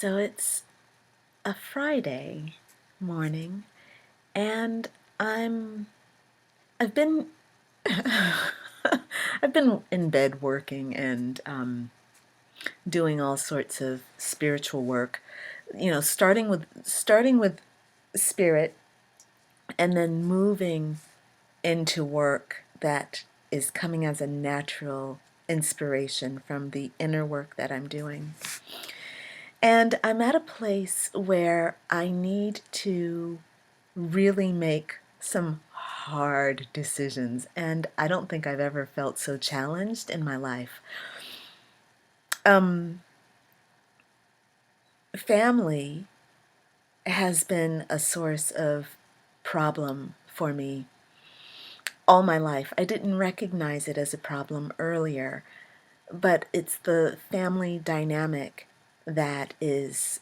So it's a Friday morning, and I'm I've been I've been in bed working and doing all sorts of spiritual work. Starting with spirit, and then moving into work that is coming as a natural inspiration from the inner work that I'm doing. And I'm at a place where I need to really make some hard decisions, and I don't think I've ever felt so challenged in my life. Um, Family has been a source of problem for me all my life. I didn't recognize it as a problem earlier, but it's the family dynamic that is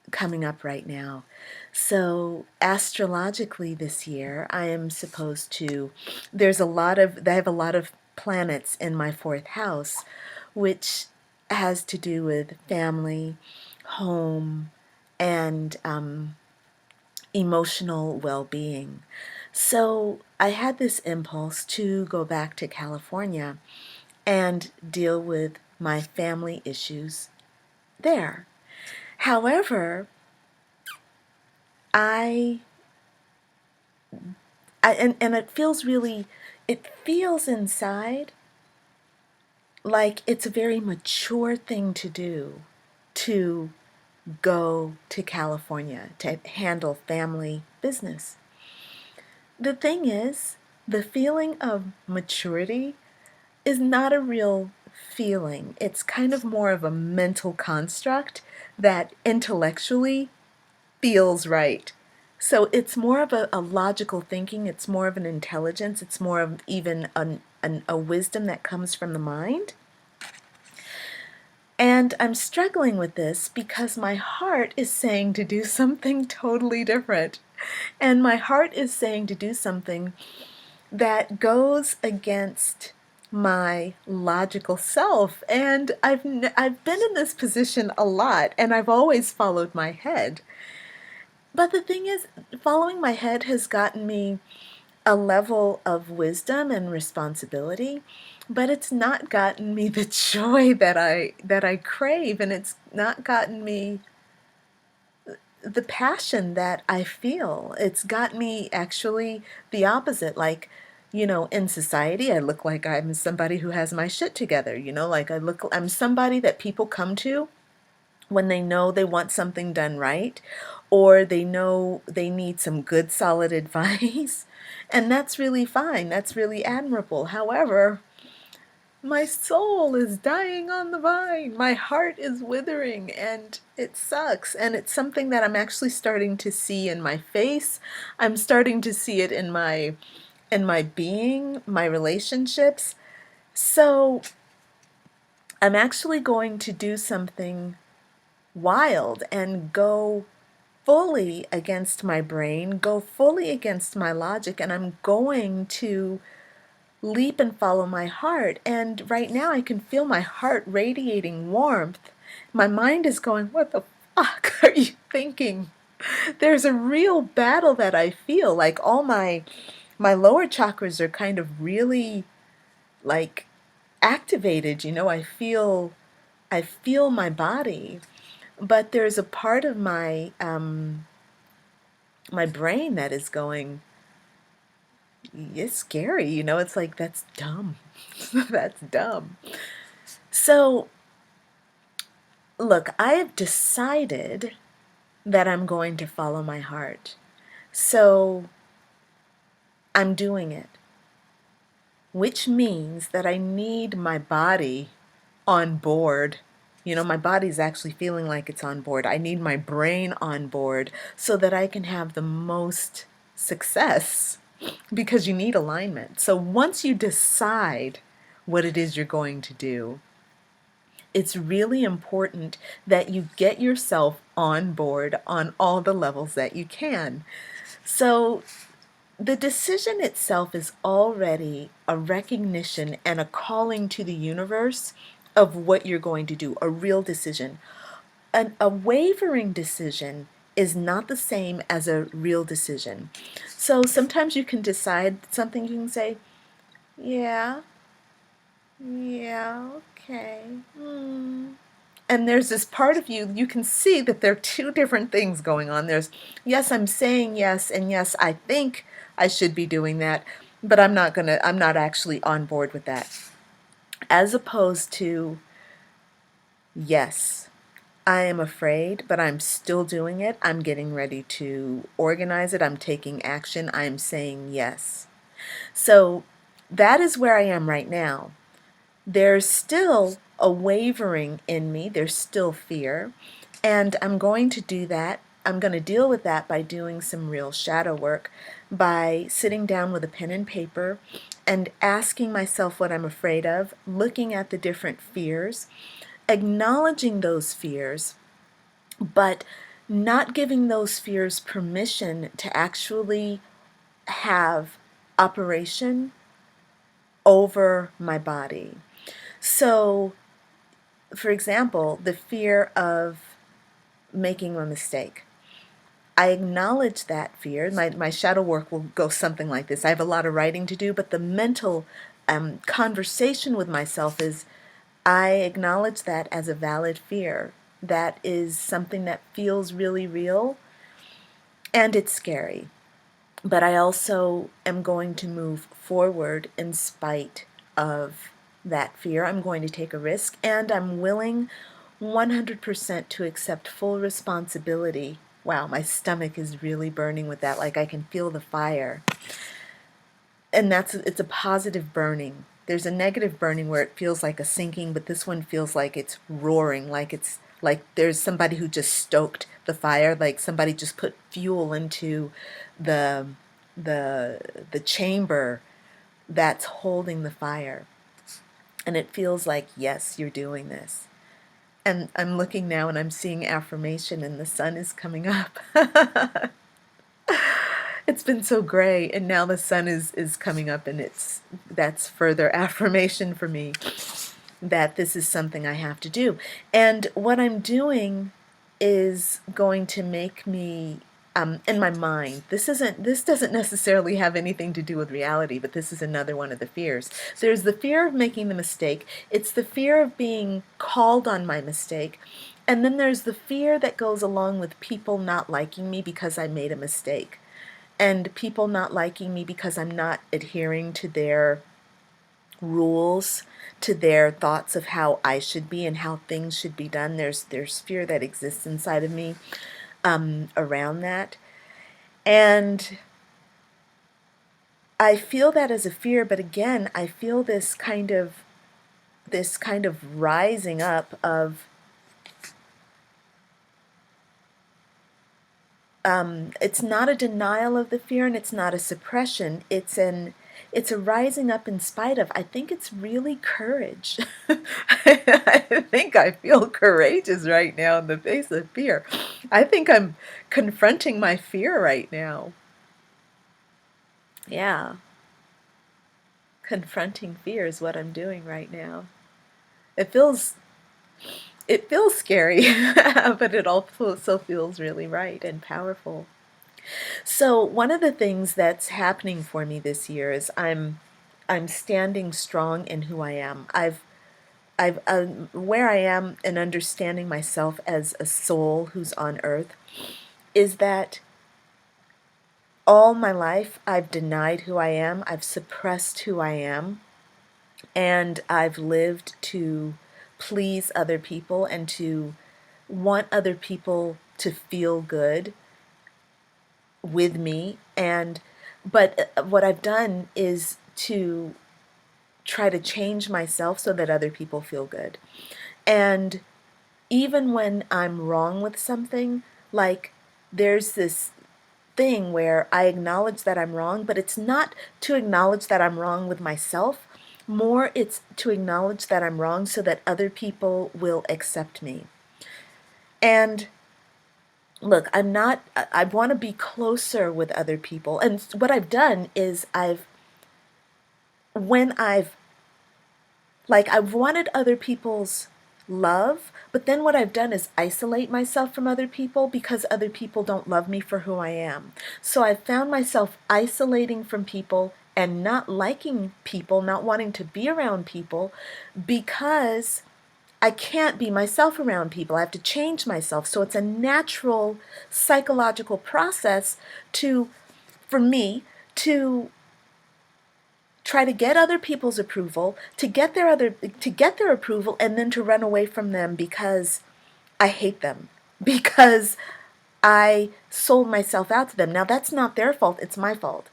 coming up right now. So astrologically this year, I am supposed to, I have a lot of planets in my fourth house, which has to do with family, home, and emotional well-being. So I had this impulse to go back to California and deal with my family issues there. However, I and it feels inside like it's a very mature thing to do to go to California to handle family business. The thing is, the feeling of maturity is not a real feeling. It's kind of more of a mental construct that intellectually feels right. So it's more of a logical thinking, it's more of an intelligence, it's more of even a wisdom that comes from the mind. And I'm struggling with this because my heart is saying to do something totally different. And my heart is saying to do something that goes against my logical self. And I've been in this position a lot, and I've always followed my head. But the thing is, following my head has gotten me a level of wisdom and responsibility, but it's not gotten me the joy that I crave, and it's not gotten me the passion that I feel. It's got me actually the opposite. Like, in society, I look like I'm somebody who has my shit together. Like I'm somebody that people come to when they know they want something done right, or they know they need some good solid advice. And that's really fine. That's really admirable. However, my soul is dying on the vine. My heart is withering, and it sucks. And it's something that I'm actually starting to see in my face. I'm starting to see it in my being, my relationships. So I'm actually going to do something wild and go fully against my brain, go fully against my logic, and I'm going to leap and follow my heart. And right now I can feel my heart radiating warmth. My mind is going, what the fuck are you thinking? There's a real battle that I feel. Like all my lower chakras are kind of really like activated, I feel my body. But there's a part of my brain that is going, it's scary, it's like, that's dumb. That's dumb. So, look, I have decided that I'm going to follow my heart. So, I'm doing it, which means that I need my body on board. My body's actually feeling like it's on board. I need my brain on board so that I can have the most success, because you need alignment. So once you decide what it is you're going to do, it's really important that you get yourself on board on all the levels that you can. So the decision itself is already a recognition and a calling to the universe of what you're going to do, a real decision. a wavering decision is not the same as a real decision. So sometimes you can decide something, you can say, yeah, yeah, okay. And there's this part of you, you can see that there are two different things going on. There's, yes, I'm saying yes, and yes, I think I should be doing that, but I'm not actually on board with that. As opposed to, yes, I am afraid, but I'm still doing it. I'm getting ready to organize it. I'm taking action. I'm saying yes. So that is where I am right now. There's still a wavering in me. There's still fear. And I'm going to do that. I'm going to deal with that by doing some real shadow work, by sitting down with a pen and paper and asking myself what I'm afraid of, looking at the different fears, acknowledging those fears, but not giving those fears permission to actually have operation over my body. So, for example, the fear of making a mistake. I acknowledge that fear. My shadow work will go something like this. I have a lot of writing to do, but the mental conversation with myself is I acknowledge that as a valid fear. That is something that feels really real, and it's scary. But I also am going to move forward in spite of that fear. I'm going to take a risk, and I'm willing 100% to accept full responsibility. Wow, my stomach is really burning with that. Like I can feel the fire. And it's a positive burning. There's a negative burning where it feels like a sinking, but this one feels like it's roaring, like it's like there's somebody who just stoked the fire, like somebody just put fuel into the the chamber that's holding the fire. And it feels like, yes, you're doing this. And I'm looking now and I'm seeing affirmation and the sun is coming up. It's been so gray and now the sun is coming up, and that's further affirmation for me that this is something I have to do. And what I'm doing is going to make me in my mind. This doesn't necessarily have anything to do with reality, but this is another one of the fears. There's the fear of making the mistake. It's the fear of being called on my mistake. And then there's the fear that goes along with people not liking me because I made a mistake. And people not liking me because I'm not adhering to their rules, to their thoughts of how I should be and how things should be done. There's fear that exists inside of me around that. And I feel that as a fear, but again, I feel this kind of rising up of it's not a denial of the fear and it's not a suppression. It's a rising up in spite of. I think it's really courage. I think I feel courageous right now in the face of fear. I think I'm confronting my fear right now. Yeah, confronting fear is what I'm doing right now. It feels it feels scary, but it also feels really right and powerful. So one of the things that's happening for me this year is I'm standing strong in who I am. I've where I am and understanding myself as a soul who's on earth is that all my life I've denied who I am, I've suppressed who I am, and I've lived to please other people and to want other people to feel good with me. And but what I've done is to try to change myself so that other people feel good. And even when I'm wrong with something, like there's this thing where I acknowledge that I'm wrong, but it's not to acknowledge that I'm wrong with myself. More, it's to acknowledge that I'm wrong so that other people will accept me. And look, I want to be closer with other people. And what I've done is when I've wanted other people's love, but then what I've done is isolate myself from other people because other people don't love me for who I am. So I've found myself isolating from people and not liking people, not wanting to be around people because I can't be myself around people. I have to change myself. So it's a natural psychological process for me to try to get other people's approval, to get their approval, and then to run away from them because I hate them, because I sold myself out to them. Now that's not their fault, it's my fault.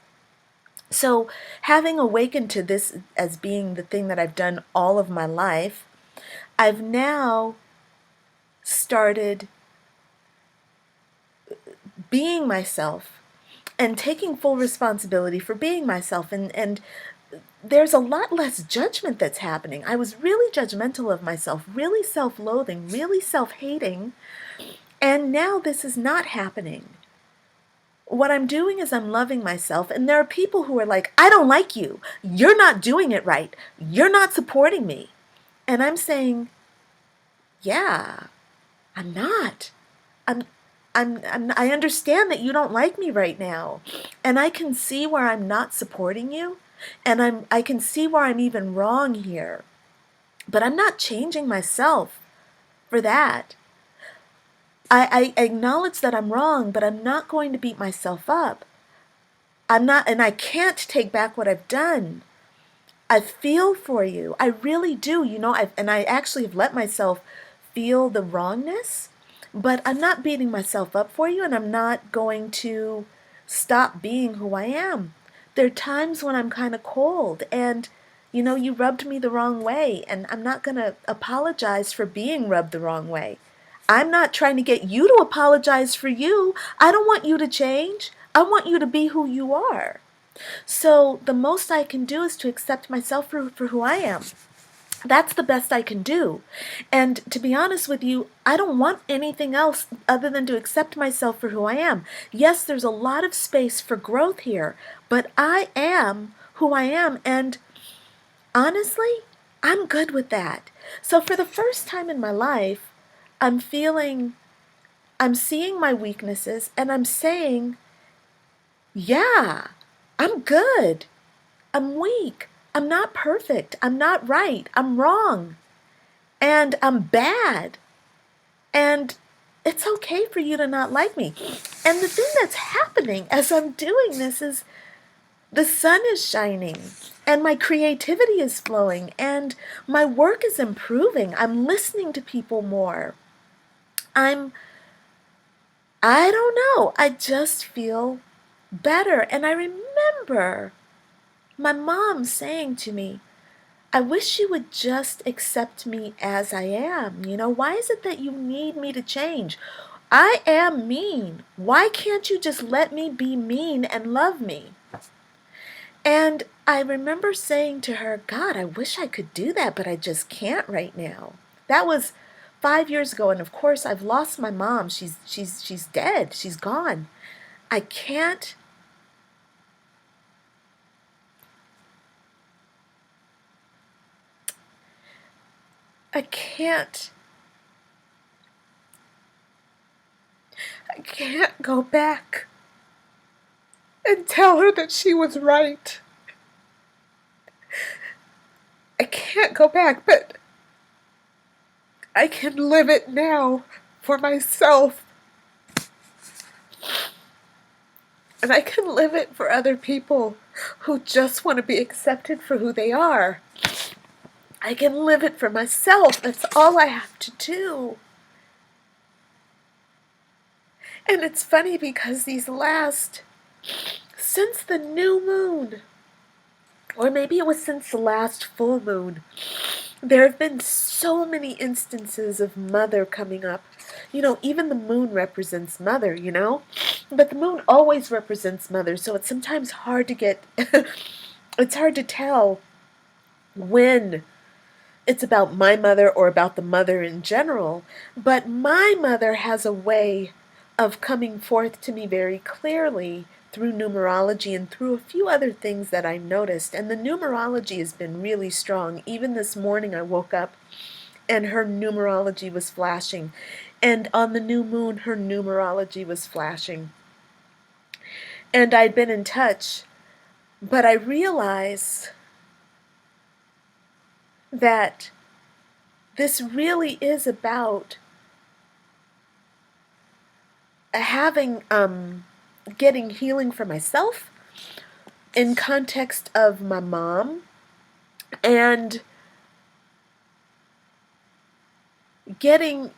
So having awakened to this as being the thing that I've done all of my life, I've now started being myself and taking full responsibility for being myself, and there's a lot less judgment that's happening. I was really judgmental of myself, really self-loathing, really self-hating, and now this is not happening. What I'm doing is I'm loving myself, and there are people who are like, I don't like you. You're not doing it right. You're not supporting me. And I'm saying, yeah, I'm not. I'm I understand that you don't like me right now, and I can see where I'm not supporting you, and I can see where I'm even wrong here, but I'm not changing myself for that. I acknowledge that I'm wrong, but I'm not going to beat myself up. I'm not, and I can't take back what I've done. I feel for you. I really do. And I actually have let myself feel the wrongness, but I'm not beating myself up for you, and I'm not going to stop being who I am. There are times when I'm kind of cold, and you rubbed me the wrong way, and I'm not going to apologize for being rubbed the wrong way. I'm not trying to get you to apologize for you. I don't want you to change. I want you to be who you are. So the most I can do is to accept myself for who I am. That's the best I can do. And to be honest with you, I don't want anything else other than to accept myself for who I am. Yes, there's a lot of space for growth here, but I am who I am, and honestly, I'm good with that. So for the first time in my life, I'm seeing my weaknesses, and I'm saying, yeah, I'm good. I'm weak. I'm not perfect. I'm not right. I'm wrong. And I'm bad. And it's okay for you to not like me. And the thing that's happening as I'm doing this is the sun is shining, and my creativity is flowing, and my work is improving. I'm listening to people more. I don't know. I just feel better. And I remember my mom saying to me, I wish you would just accept me as I am. Why is it that you need me to change? I am mean. Why can't you just let me be mean and love me? And I remember saying to her, God, I wish I could do that, but I just can't right now. That was 5 years ago, and of course I've lost my mom. She's dead. She's gone. I can't I can't I can't go back and tell her that she was right. I can't go back, but I can live it now for myself. And I can live it for other people who just want to be accepted for who they are. I can live it for myself. That's all I have to do. And it's funny because since the new moon, or maybe it was since the last full moon, there have been so many instances of mother coming up. Even the moon represents mother, but the moon always represents mother, so it's sometimes hard to get, it's hard to tell when it's about my mother or about the mother in general, but my mother has a way of coming forth to me very clearly through numerology and through a few other things that I noticed. And the numerology has been really strong. Even this morning I woke up and her numerology was flashing. And on the new moon, her numerology was flashing. And I'd been in touch, but I realized that this really is about having, getting healing for myself in context of my mom, and getting,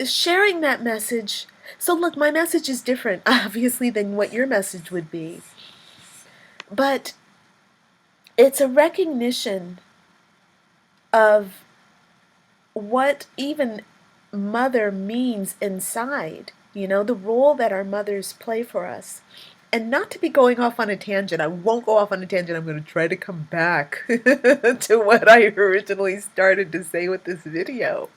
sharing that message. So look, my message is different, obviously, than what your message would be. But it's a recognition of what even mother means inside, the role that our mothers play for us. And not to be going off on a tangent, I won't go off on a tangent. I'm going to try to come back to what I originally started to say with this video.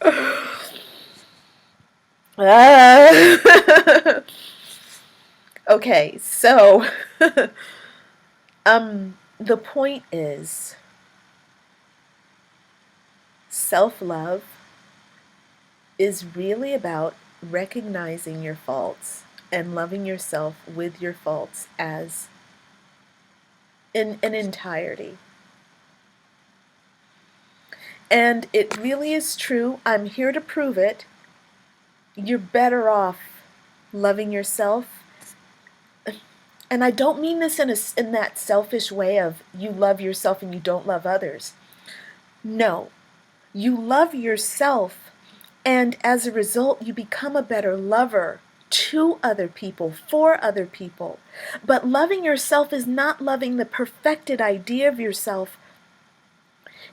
Okay, so the point is, self-love is really about recognizing your faults and loving yourself with your faults as in an entirety. And it really is true. I'm here to prove it. You're better off loving yourself. And I don't mean this in that selfish way of you love yourself and you don't love others. No, you love yourself, and as a result, you become a better lover to other people, for other people. But loving yourself is not loving the perfected idea of yourself.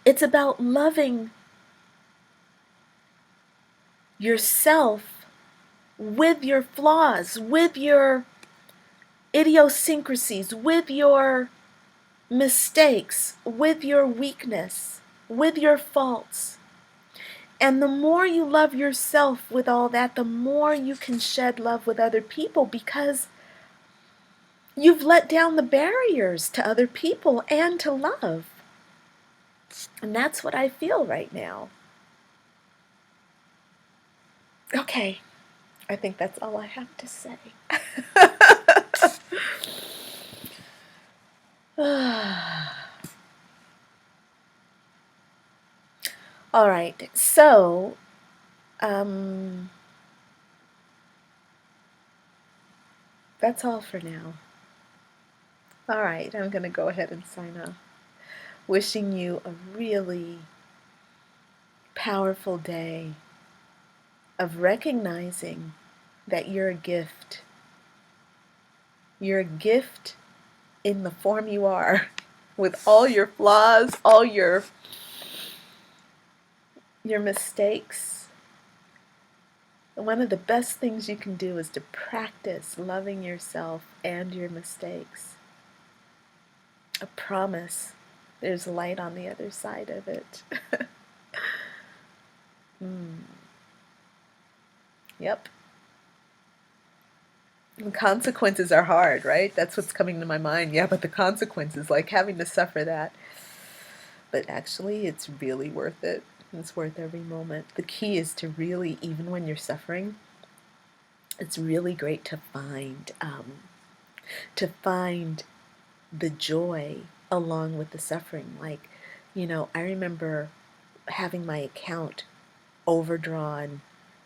It's about loving yourself with your flaws, with your idiosyncrasies, with your mistakes, with your weakness, with your faults. And the more you love yourself with all that, the more you can shed love with other people, because you've let down the barriers to other people and to love. And that's what I feel right now. Okay, I think that's all I have to say. All right, so that's all for now. All right, I'm going to go ahead and sign off. Wishing you a really powerful day of recognizing that you're a gift. You're a gift in the form you are, with all your flaws, all your mistakes. One of the best things you can do is to practice loving yourself and your mistakes. I promise there's light on the other side of it. Yep. The consequences are hard, right? That's what's coming to my mind. Yeah, but the consequences, like having to suffer that. But actually, it's really worth it. It's worth every moment. The key is to really, even when you're suffering, it's really great to find the joy along with the suffering. Like, I remember having my account overdrawn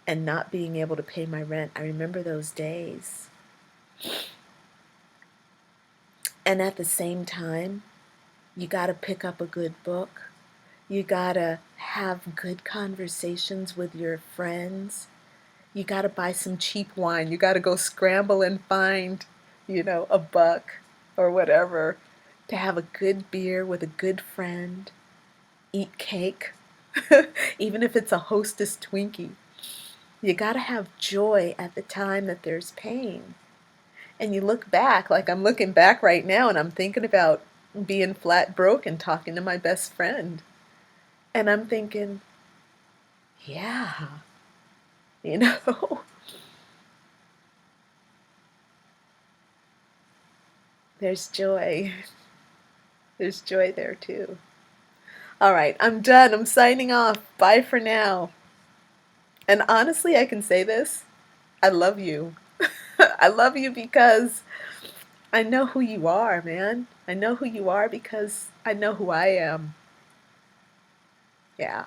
and not being able to pay my rent. I remember those days. And at the same time, you got to pick up a good book. You got to have good conversations with your friends. You got to buy some cheap wine. You got to go scramble and find, a buck or whatever to have a good beer with a good friend. Eat cake, even if it's a Hostess Twinkie. You got to have joy at the time that there's pain. And you look back, like I'm looking back right now, and I'm thinking about being flat broke and talking to my best friend. And I'm thinking, yeah, you know, there's joy. There's joy there too. All right, I'm done. I'm signing off. Bye for now. And honestly, I can say this. I love you. I love you because I know who you are, man. I know who you are because I know who I am. Yeah.